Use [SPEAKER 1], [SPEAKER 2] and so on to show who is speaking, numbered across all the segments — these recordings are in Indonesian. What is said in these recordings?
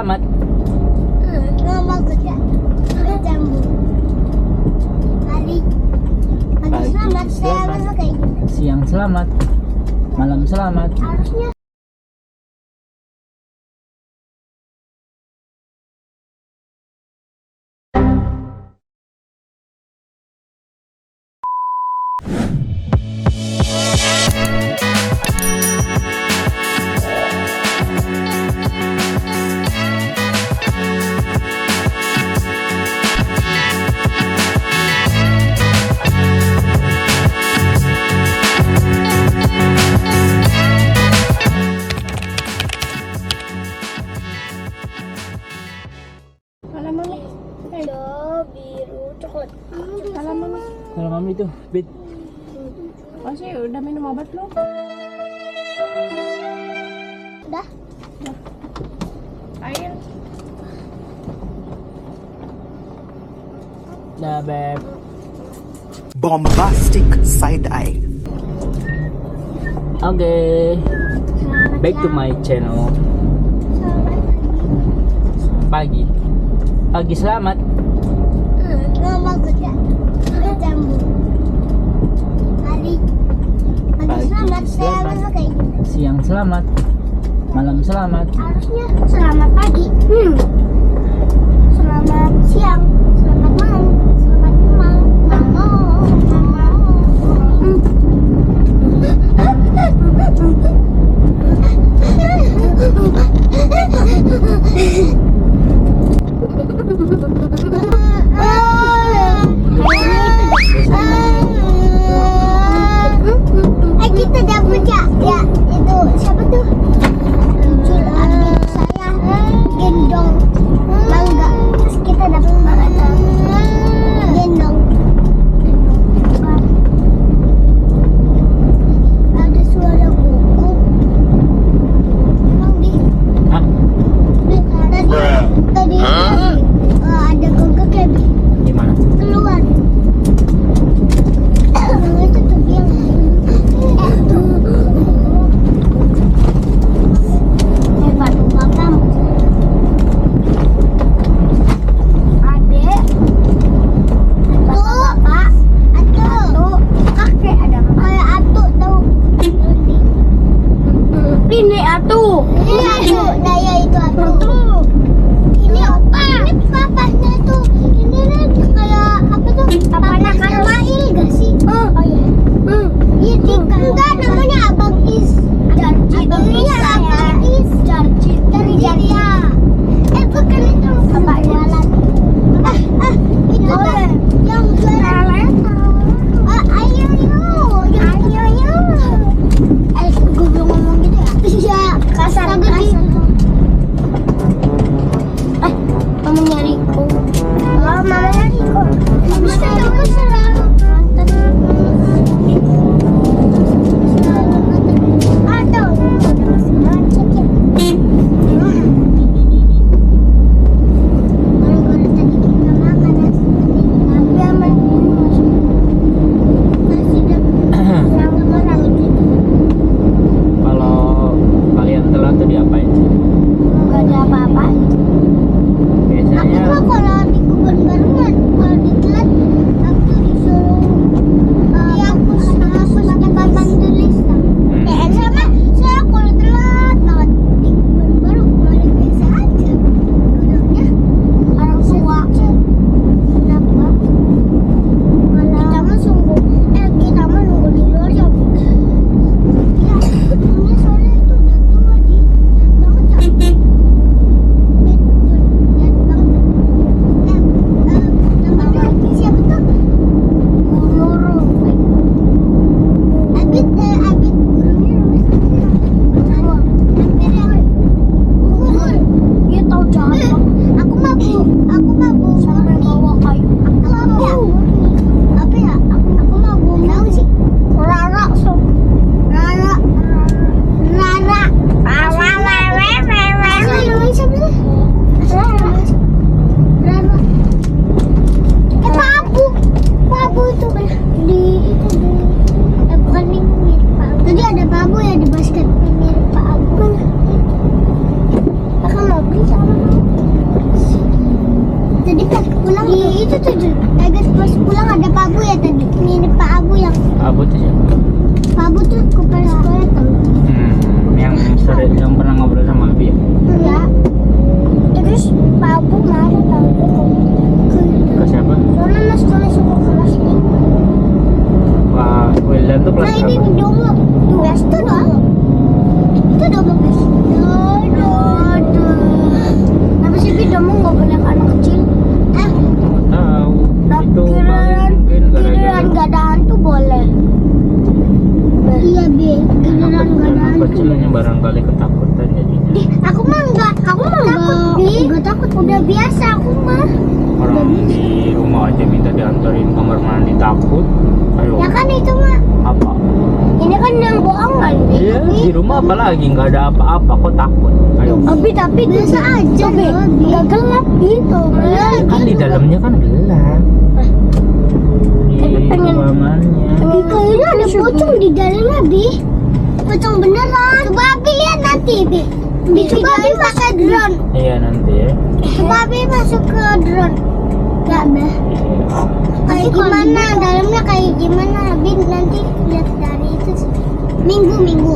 [SPEAKER 1] Selamat.
[SPEAKER 2] Ngomong kerja jambu. Hari pagi selamat, saya masuk kayak gitu.
[SPEAKER 1] Siang selamat. Malam selamat.
[SPEAKER 2] Harusnya
[SPEAKER 3] Mana mami?
[SPEAKER 2] hijau, biru, coklat.
[SPEAKER 3] Kalau mami?
[SPEAKER 1] Kalau mami tuh, Bet.
[SPEAKER 3] Oh sih udah minum obat belum?
[SPEAKER 2] Udah.
[SPEAKER 3] Air.
[SPEAKER 1] Dah, Beb.
[SPEAKER 4] Bombastic side eye.
[SPEAKER 1] Oke. Back to my channel. Pagi. Pagi selamat.
[SPEAKER 2] Ngomong kerja jambu. Hari pagi selamat, saya masuk kayak gitu.
[SPEAKER 1] Siang selamat. Malam selamat.
[SPEAKER 2] Harusnya selamat pagi. Selamat siang. Selamat malam. Selamat kita udah punya ya itu siapa tuh muncul adik saya
[SPEAKER 1] takut. Ayo.
[SPEAKER 2] Ya kan itu mah.
[SPEAKER 1] Apa?
[SPEAKER 2] Ini kan yang bohongan.
[SPEAKER 1] Iya, di rumah apalagi nggak ada apa-apa kok takut. Ayo.
[SPEAKER 2] Tapi biasa aja loh. Nggak gelap gitu.
[SPEAKER 1] Kan di dalamnya kan gelap. Di
[SPEAKER 2] pengen-
[SPEAKER 1] ruangannya.
[SPEAKER 2] Kayaknya ada pocong di dalamnya, Bi. Pocong beneran. Coba Abi lihat nanti, Bi. Coba Abi pakai drone.
[SPEAKER 1] Iya nanti ya.
[SPEAKER 2] Coba Abi masuk ke drone. Gak, Bah. Kayak gimana? Dalamnya kayak gimana? Abi nanti lihat dari itu sih. Minggu.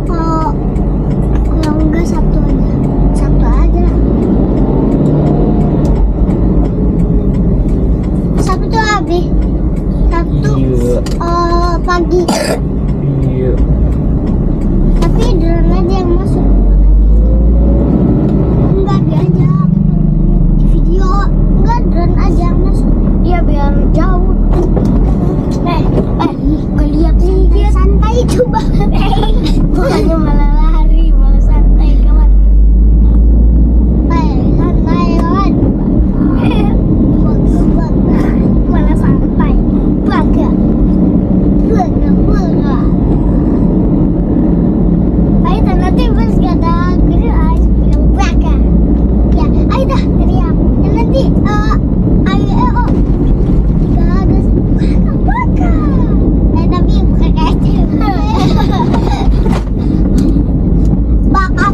[SPEAKER 2] Kalau enggak Sabtu aja. Sabtu aja lah. Sabtu Abi. Sabtu
[SPEAKER 1] Iya.
[SPEAKER 2] pagi.
[SPEAKER 1] Iya.
[SPEAKER 2] Tapi drone aja yang masuk. Enggak diajak di video. Enggak, drone aja yang masuk. Iya biar jauh. Gue lihat sih dia santai coba. Bukannya malah lari, malah santai kawan. Santai kawan. Malah santai. Baga. Ayo nanti pas gak ada gerak bilang baga. Ya, ayo dah teriak. Dan nanti ayo gak ada baga. Tapi bukan kayak itu. Baka.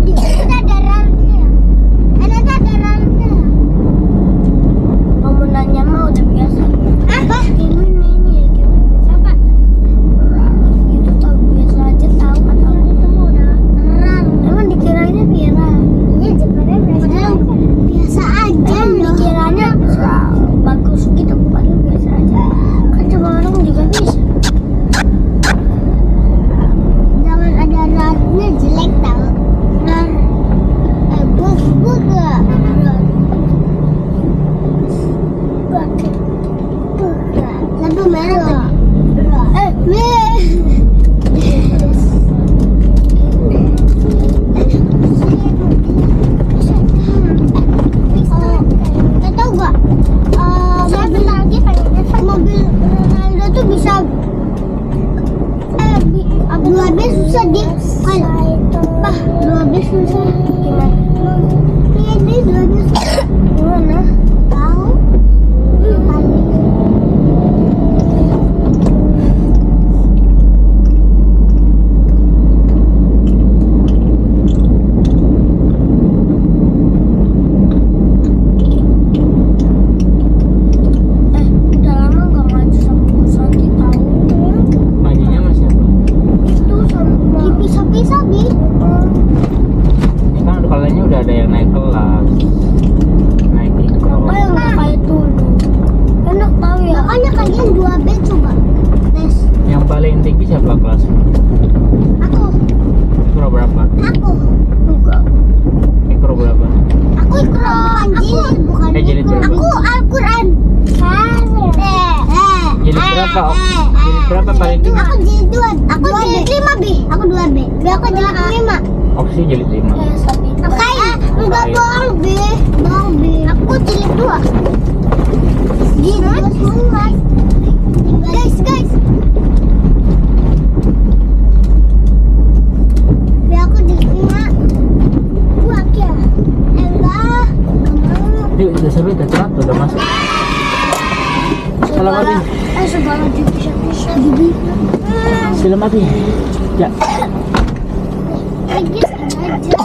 [SPEAKER 2] Kita ada ralnya. Nanti ada ralnya. Kamu nanya mau udah biasa. Apa? Gimana ini ya? Siapa? Itu tahu biasa aja tahu atau itu mau udah terang. Emang dikiranya viral. Iya sebenarnya biasa aja loh. Dikiranya bagus gitu, padahal biasa aja. Kan cuma orang juga bisa. Jangan ada rarnya jelek tau. Rar. Bug gak? Lampu merah tadi. Tahu gak? Mobil Ronaldo tuh bisa 2B susah dia. Bah, 2B susah. Gimana? Ini 2B susah. Gimana? Tahu? Udah lama gak maju sama Santi tahu.
[SPEAKER 1] Majunya sama siapa?
[SPEAKER 2] Itu sama dipisah-pisah, Bi.
[SPEAKER 1] Ini kan kaliannya udah ada yang naik kelas. Naik mikro.
[SPEAKER 2] Apa yang nggak kayak dulu? Enak tahu ya. Makanya kalian 2B coba tes.
[SPEAKER 1] Yang paling tinggi siapa kelas?
[SPEAKER 2] Aku.
[SPEAKER 1] Mikro berapa?
[SPEAKER 2] Aku. Enggak.
[SPEAKER 1] Mikro berapa?
[SPEAKER 2] Aku ikut bukan
[SPEAKER 1] Jilid berapa?
[SPEAKER 2] Aku Al-Quran.
[SPEAKER 1] Jilid berapa? Jilid berapa paling tinggi?
[SPEAKER 2] Aku jilid 2. Aku jilid 5, Bi. Aku 2B. Bi aku jilid 5.
[SPEAKER 1] Opsi jilid 5.
[SPEAKER 2] Enggak bohong, Bi. Bohong, Bi. Aku jilid 2. Jilid 2. Guys. Bi aku jilid 5. Buat ya. Enggak.
[SPEAKER 1] Yuk, udah sampai, udah telat, udah masuk. Salam Abi.
[SPEAKER 2] Segala dipisah-pisah, Bibi.
[SPEAKER 1] Salam Abi. Ya.
[SPEAKER 2] Lagi sengaja.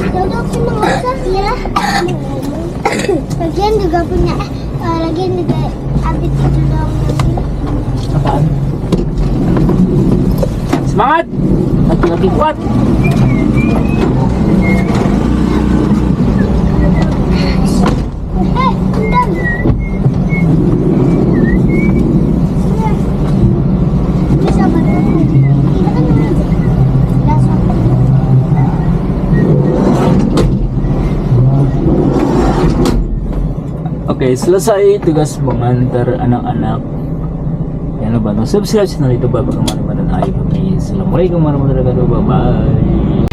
[SPEAKER 2] Dodok sini nggak usah ya. Lagian juga punya, lagian juga Abid juga punya.
[SPEAKER 1] Apaan? Semangat! Lagi kuat!
[SPEAKER 2] Bentar. Bisa banget. Kita kan aja.
[SPEAKER 1] Oke, selesai tugas mengantar anak-anak. Jangan lupa untuk subscribe channel YouTube Bapak Kemana-mana dan Ayo Kami. Assalamualaikum warahmatullahi wabarakatuh. Bye-bye.